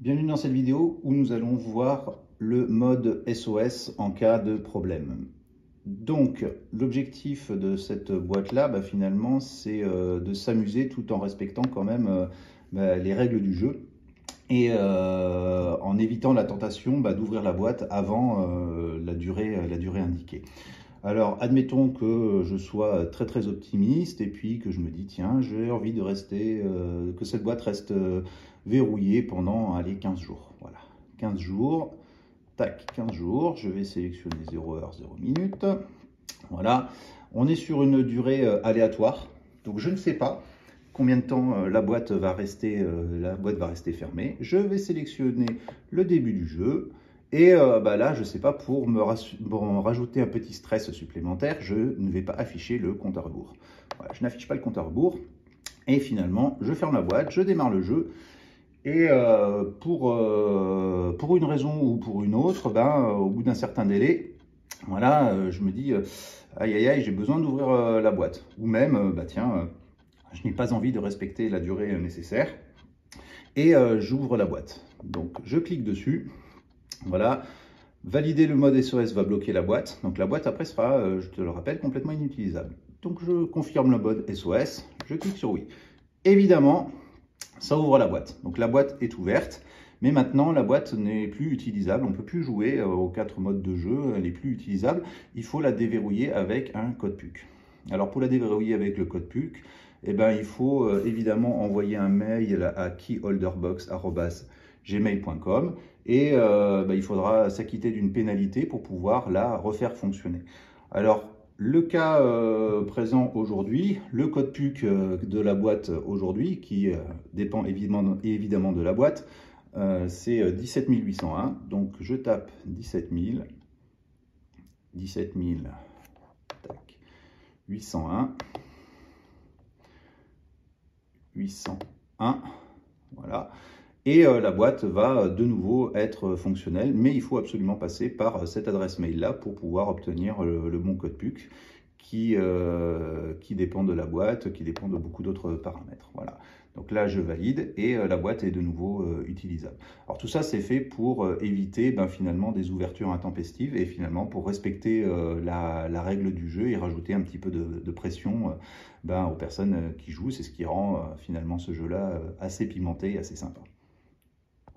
Bienvenue dans cette vidéo où nous allons voir le mode SOS en cas de problème. Donc l'objectif de cette boîte-là, finalement, c'est de s'amuser tout en respectant quand même les règles du jeu et en évitant la tentation d'ouvrir la boîte avant la durée indiquée. Alors, admettons que je sois très très optimiste et puis que je me dis, tiens, j'ai envie de rester, que cette boîte reste verrouillée pendant, allez, 15 jours. Voilà, 15 jours, tac, 15 jours, je vais sélectionner 0 heure, 0 minute. Voilà, on est sur une durée aléatoire, donc je ne sais pas combien de temps la boîte va rester fermée. Je vais sélectionner le début du jeu. Et là, je ne sais pas, pour me rajouter un petit stress supplémentaire, je ne vais pas afficher le compte à rebours. Voilà, je n'affiche pas le compte à rebours. Et finalement, je ferme la boîte, je démarre le jeu. Et pour une raison ou pour une autre, au bout d'un certain délai, voilà, je me dis, aïe aïe aïe, j'ai besoin d'ouvrir la boîte. Ou même, tiens, je n'ai pas envie de respecter la durée nécessaire. Et j'ouvre la boîte. Donc, je clique dessus. Voilà, valider le mode SOS va bloquer la boîte. Donc la boîte après sera, je te le rappelle, complètement inutilisable. Donc je confirme le mode SOS, je clique sur oui. Évidemment, ça ouvre la boîte. Donc la boîte est ouverte, mais maintenant la boîte n'est plus utilisable. On ne peut plus jouer aux 4 modes de jeu, elle n'est plus utilisable. Il faut la déverrouiller avec un code PUC. Alors pour la déverrouiller avec le code PUC, il faut évidemment envoyer un mail à keyholderbox@gmail.com et il faudra s'acquitter d'une pénalité pour pouvoir la refaire fonctionner. Alors, le cas présent aujourd'hui, le code PUC de la boîte aujourd'hui, qui dépend évidemment de la boîte, c'est 17 801. Donc, je tape 17 000, 801, 801, voilà. Et la boîte va de nouveau être fonctionnelle, mais il faut absolument passer par cette adresse mail-là pour pouvoir obtenir le bon code PUC qui dépend de la boîte, qui dépend de beaucoup d'autres paramètres. Voilà. Donc là, je valide et la boîte est de nouveau utilisable. Alors tout ça, c'est fait pour éviter finalement des ouvertures intempestives et finalement pour respecter la règle du jeu et rajouter un petit peu de pression aux personnes qui jouent. C'est ce qui rend finalement ce jeu-là assez pimenté et assez sympa.